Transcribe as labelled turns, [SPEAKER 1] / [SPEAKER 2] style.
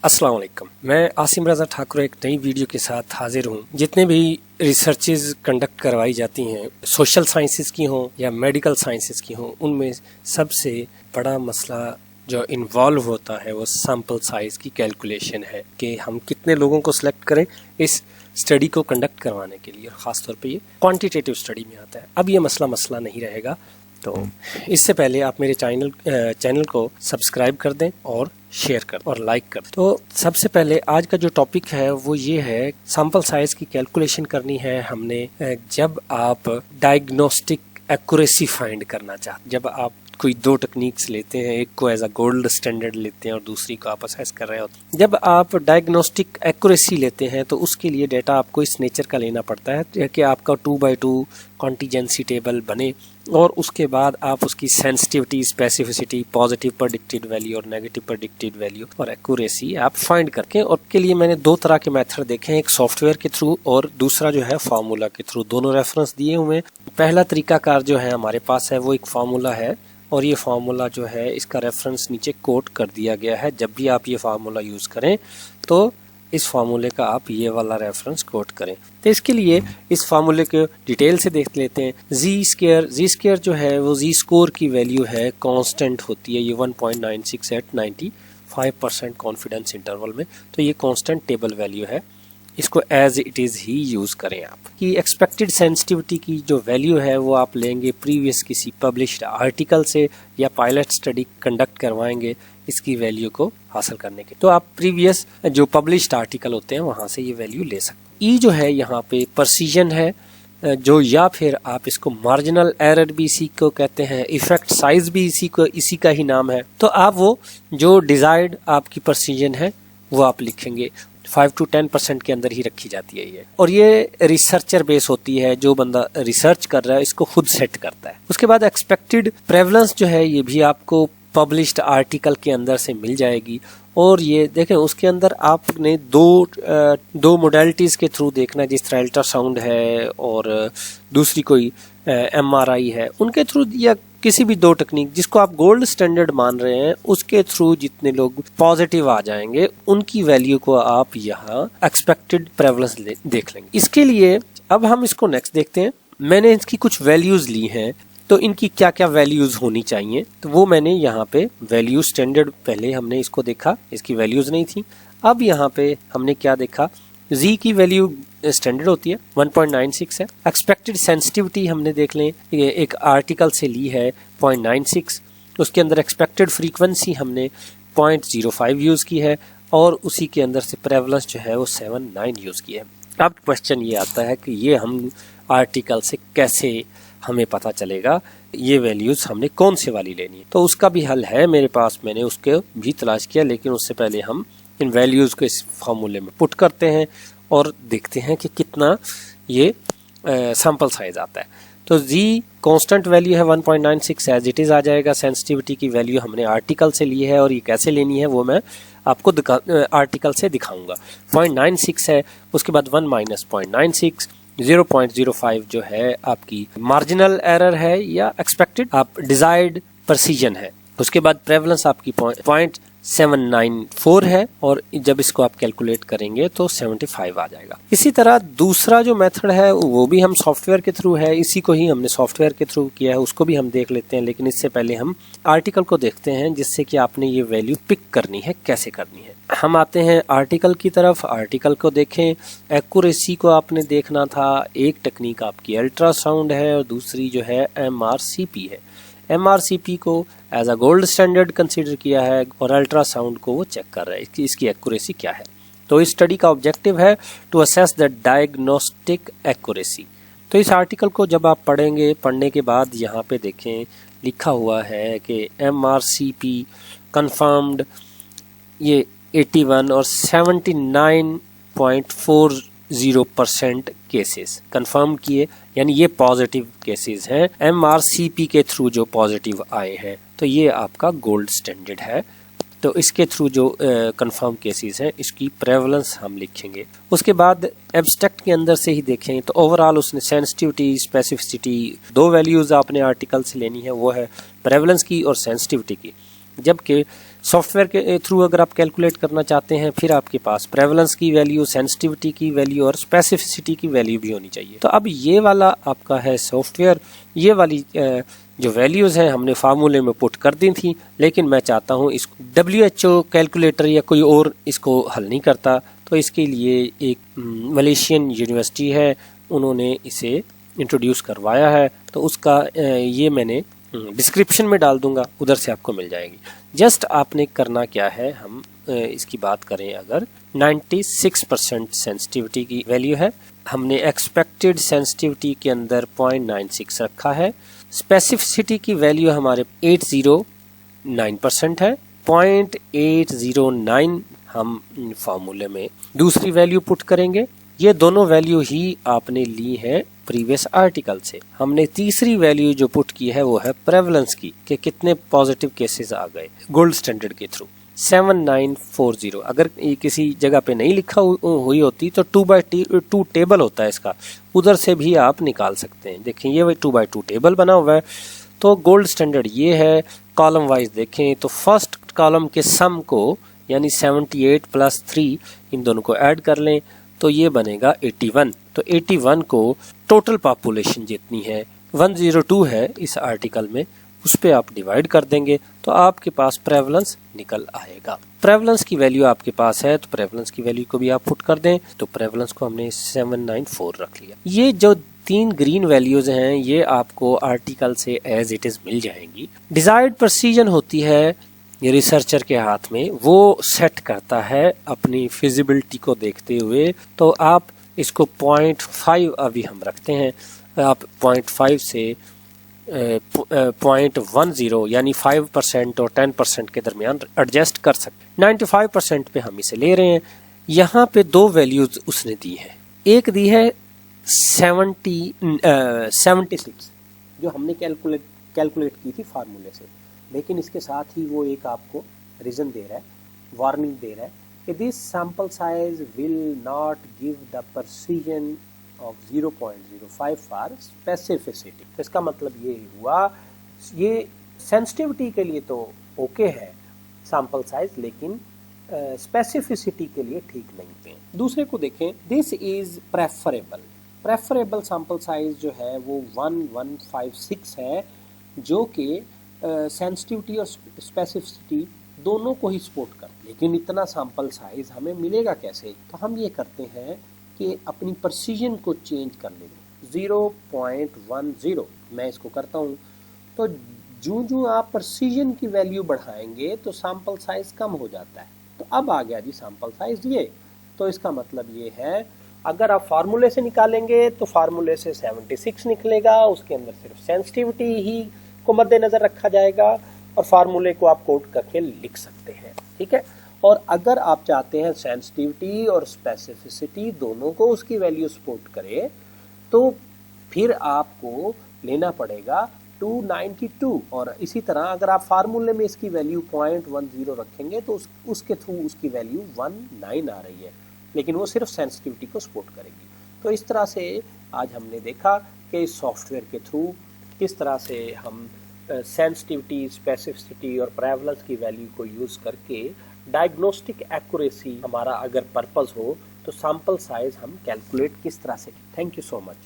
[SPEAKER 1] अस्सलाम वालेकुम। मैं आसिम रज़ा ठाकुर एक नई वीडियो के साथ हाजिर हूँ। जितने भी रिसर्चेज कंडक्ट करवाई जाती हैं, सोशल साइंसेस की हों या मेडिकल साइंसेस की हों, उनमें सबसे बड़ा मसला जो इन्वॉल्व होता है वो सैंपल साइज की कैलकुलेशन है कि हम कितने लोगों को सिलेक्ट करें इस स्टडी को कंडक्ट करवाने के लिए। ख़ासतौर पे ये क्वांटिटेटिव स्टडी में आता है। अब ये मसला नहीं रहेगा। तो इससे पहले आप मेरे चैनल को सब्सक्राइब कर दें और शेयर कर और लाइक कर दें। तो सबसे पहले आज का जो टॉपिक है वो ये है, सैंपल साइज की कैलकुलेशन करनी है हमने जब आप डायग्नोस्टिक एक्यूरेसी फाइंड करना चाहते, जब आप कोई दो टेक्निक्स लेते हैं, एक को एज अ गोल्ड स्टैंडर्ड लेते हैं और दूसरी को आप असेस कर रहे होते हैं। जब आप डायग्नोस्टिक एक्यूरेसी लेते हैं तो उसके लिए डेटा आपको इस नेचर का लेना पड़ता है कि आपका 2x2 कॉन्टीजेंसी टेबल बने और उसके बाद आप उसकी sensitivity, specificity, positive predicted value और नेगेटिव प्रेडिक्टेड वैल्यू और एक्यूरेसी आप फाइंड करके। और के लिए मैंने दो तरह के मेथड देखे हैं, एक सॉफ्टवेयर के थ्रू और दूसरा जो है फार्मूला के थ्रू। दोनों रेफरेंस दिए हुए हैं। पहला तरीकाकार जो है हमारे पास है वो एक फार्मूला है और ये फार्मूला जो है इसका रेफरेंस नीचे कोट कर दिया गया है। जब भी आप ये फार्मूला यूज करें तो इस फार्मूले का आप ये वाला रेफरेंस कोट करें। तो इसके लिए इस फार्मूले को डिटेल से देख लेते हैं। जी स्क्वायर जो है वो जी स्कोर की वैल्यू है, कांस्टेंट होती है ये 1.96 एट 95% कॉन्फिडेंस इंटरवल में। तो ये कांस्टेंट टेबल वैल्यू है, इसको एज इट इज ही यूज करें आप। कि एक्सपेक्टेड सेंसिटिविटी की जो वैल्यू है वो आप लेंगे प्रीवियस किसी पब्लिश्ड आर्टिकल से या पायलट स्टडी कंडक्ट करवाएंगे इसकी वैल्यू को हासिल करने के। तो आप प्रीवियस जो पब्लिश्ड आर्टिकल होते हैं वहां से ये वैल्यू ले सकते हैं। ई जो है यहाँ पे प्रिसीजन है जो, या फिर आप इसको मार्जिनल एरर भी इसी को कहते हैं, इफेक्ट साइज भी इसी का ही नाम है। तो आप वो जो डिजायर्ड आपकी प्रिसीजन है वो आप लिखेंगे। 5 to 10% के अंदर ही रखी जाती है ये। और ये रिसर्चर बेस होती है, जो बंदा रिसर्च कर रहा है इसको खुद सेट करता है। उसके बाद एक्सपेक्टेड प्रेवलेंस जो है ये भी आपको पब्लिश्ड आर्टिकल के अंदर से मिल जाएगी। और ये देखें उसके अंदर आपने दो मोडेलिटीज के थ्रू देखना है, जिस तरह अल्ट्रासाउंड है और दूसरी कोई MRI है, उनके थ्रू या किसी भी दो टेक्निक जिसको आप गोल्ड स्टैंडर्ड मान रहे हैं उसके थ्रू जितने लोग पॉजिटिव आ जाएंगे उनकी वैल्यू को आप यहाँ एक्सपेक्टेड प्रेवलेंस देख लेंगे। इसके लिए अब हम इसको नेक्स्ट देखते हैं। मैंने इसकी कुछ वैल्यूज ली हैं, तो इनकी क्या क्या वैल्यूज होनी चाहिए, तो वो मैंने यहाँ पे वैल्यू स्टैंडर्ड, पहले हमने इसको देखा इसकी वैल्यूज नहीं थी। अब यहाँ पे हमने क्या देखा, जी की वैल्यू स्टैंडर्ड होती है 1.96 है। एक्सपेक्टेड सेंसिटिविटी हमने देख लें, ये एक आर्टिकल से ली है 0.96। उसके अंदर एक्सपेक्टेड फ्रीक्वेंसी हमने 0.05 यूज की है और उसी के अंदर से प्रेवलेंस जो है वो 79 यूज की है। अब क्वेश्चन ये आता है कि ये हम आर्टिकल से कैसे हमें पता चलेगा ये वैल्यूज हमने कौन से वाली लेनी है। तो उसका भी हल है मेरे पास, मैंने उसके भी तलाश किया। लेकिन उससे पहले हम इन वैल्यूज को इस फॉर्मूले में पुट करते हैं और देखते हैं कि कितना ये सैंपल साइज आता है। तो जी कांस्टेंट वैल्यू है 1.96 एज इट इज आ जाएगा। सेंसिटिविटी की वैल्यू हमने आर्टिकल से ली है और ये कैसे लेनी है वो मैं आपको आर्टिकल से दिखाऊंगा। 0.96 है, उसके बाद 1 माइनस 0.96, 0.05 जो है आपकी मार्जिनल एरर है या एक्सपेक्टेड आप डिजायर्ड प्रिसीजन है। उसके बाद प्रेवलेंस आपकी 0.794 है और जब इसको आप कैलकुलेट करेंगे तो 75 आ जाएगा। इसी तरह दूसरा जो मेथड है वो भी हम सॉफ्टवेयर के थ्रू है, इसी को ही हमने सॉफ्टवेयर के थ्रू किया है, उसको भी हम देख लेते हैं। लेकिन इससे पहले हम आर्टिकल को देखते हैं जिससे कि आपने ये वैल्यू पिक करनी है, कैसे करनी है। हम आते हैं आर्टिकल की तरफ। आर्टिकल को देखें, एक्यूरेसी को आपने देखना था। एक टेक्निक आपकी अल्ट्रासाउंड है और दूसरी जो है MRCP है। MRCP को as a gold standard consider किया है और अल्ट्रासाउंड को वो चेक कर रहा है कि इसकी एक्यूरेसी क्या है। तो इस स्टडी का ऑब्जेक्टिव है to assess the diagnostic accuracy. तो इस आर्टिकल को जब आप पढ़ेंगे, पढ़ने के बाद यहाँ पे देखें लिखा हुआ है कि MRCP कंफर्म्ड ये 81 और 79.40% केसेस कंफर्म किए, यानी ये पॉजिटिव केसेस हैं MRCP के थ्रू जो पॉजिटिव आए हैं। तो ये आपका गोल्ड स्टैंडर्ड है। तो इसके थ्रू जो कंफर्म केसेस हैं इसकी प्रेवलेंस हम लिखेंगे। उसके बाद एब्स्ट्रैक्ट के अंदर से ही देखें तो ओवरऑल उसने सेंसिटिविटी, स्पेसिफिसिटी, दो वैल्यूज आपने आर्टिकल से लेनी है, वो है प्रेवलेंस की और सेंसिटिविटी की। जबकि सॉफ्टवेयर के थ्रू अगर आप कैलकुलेट करना चाहते हैं फिर आपके पास प्रेवलेंस की वैल्यू, सेंसिटिविटी की वैल्यू और स्पेसिफिसिटी की वैल्यू भी होनी चाहिए। तो अब ये वाला आपका है सॉफ्टवेयर, ये वाली जो वैल्यूज़ हैं हमने फार्मूले में पुट कर दी थी, लेकिन मैं चाहता हूँ इसको WHO कैलकुलेटर या कोई और इसको हल नहीं करता, तो इसके लिए एक मलेशियन यूनिवर्सिटी है, उन्होंने इसे इंट्रोड्यूस करवाया है। तो उसका ये मैंने डिस्क्रिप्शन में डाल दूंगा, उधर से आपको मिल जाएगी। जस्ट आपने करना क्या है, हम इसकी बात करें अगर 96% सेंसिटिविटी की वैल्यू है, हमने एक्सपेक्टेड सेंसिटिविटी के अंदर 0.96 रखा है, स्पेसिफिसिटी की वैल्यू हमारे 809% है, 0.809 हम फार्मूले में दूसरी वैल्यू पुट करेंगे। ये दोनों वैल्यू ही आपने ली है प्रीवियस आर्टिकल से। हमने तीसरी वैल्यू जो पुट की है वो है प्रेवलेंस की, कि कितने पॉजिटिव केसेस आ गए गोल्ड स्टैंडर्ड के थ्रू 7940। अगर ये किसी जगह पे नहीं लिखा हुई होती तो 2/2 टेबल होता है इसका, उधर से भी आप निकाल सकते हैं। देखें ये 2/2 टेबल बना हुआ है। तो गोल्ड स्टैंडर्ड ये है, कॉलम वाइज देखें तो फर्स्ट कॉलम के सम को यानी 78 + 3 इन दोनों को ऐड कर लें तो ये बनेगा 81। तो 81 को टोटल पॉपुलेशन जितनी है 102 है इस आर्टिकल में, उस पे आप डिवाइड कर देंगे तो आपके पास प्रेवलेंस निकल आएगा। प्रेवलेंस की वैल्यू आपके पास है तो प्रेवलेंस की वैल्यू को भी आप पुट कर दें, तो प्रेवलेंस को हमने 794 रख लिया। ये जो 3 ग्रीन वैल्यूज हैं ये आपको आर्टिकल से एज इट इज मिल जाएंगी। डिजायर्ड प्रेसिजन होती है ये रिसर्चर के हाथ में, वो सेट करता है अपनी फिजिबिलिटी को देखते हुए। तो आप इसको 0.5 अभी हम रखते हैं, आप 0.5 से 0.10 यानी 5% और 10% के दरमियान एडजस्ट कर सकते। 95% पे हम इसे ले रहे हैं। यहाँ पे 2 वैल्यूज उसने दी है, एक दी है 76 जो हमने कैलकुलेट की थी फार्मूले से, लेकिन इसके साथ ही वो एक आपको रीजन दे रहा है, वार्निंग दे रहा है कि this sample size will not give the precision of 0.05 for specificity. तो इसका मतलब ये हुआ, ये सेंसिटिविटी के लिए तो ओके है सैंपल साइज, लेकिन स्पेसिफिसिटी के लिए ठीक नहीं है। दूसरे को देखें, this is preferable sample size जो है वो 1156 है, जो कि सेंसिटिविटी और स्पेसिफिसिटी दोनों को ही सपोर्ट कर। लेकिन इतना सैंपल साइज हमें मिलेगा कैसे? तो हम ये करते हैं कि अपनी प्रेसिजन को चेंज कर लेंगे 0.10। मैं इसको करता हूँ तो जो आप प्रेसिजन की वैल्यू बढ़ाएंगे तो सैंपल साइज कम हो जाता है। तो अब आ गया जी सैंपल साइज ये। तो इसका मतलब ये है, अगर आप फार्मूले से निकालेंगे तो फार्मूले से 76 निकलेगा, उसके अंदर सिर्फ सेंसिटिविटी ही को मद्देनजर रखा जाएगा और फार्मूले को आप कोट करके लिख सकते हैं, ठीक है। और अगर आप चाहते हैं सेंसिटिविटी और स्पेसिफिसिटी दोनों को उसकी वैल्यू सपोर्ट करे, तो फिर आपको लेना पड़ेगा 292। और इसी तरह अगर आप फार्मूले में इसकी वैल्यू 0.10 रखेंगे तो उसके थ्रू उसकी वैल्यू 19 आ रही है, लेकिन वो सिर्फ सेंसिटिविटी को सपोर्ट करेगी। तो इस तरह से आज हमने देखा कि इस सॉफ्टवेयर के थ्रू किस तरह से हम सेंसिटिविटी, स्पेसिफिसिटी और प्रेवलेंस की वैल्यू को यूज़ करके डायग्नोस्टिक एक्यूरेसी हमारा अगर पर्पस हो तो सैंपल साइज हम कैलकुलेट किस तरह से। Thank you so much.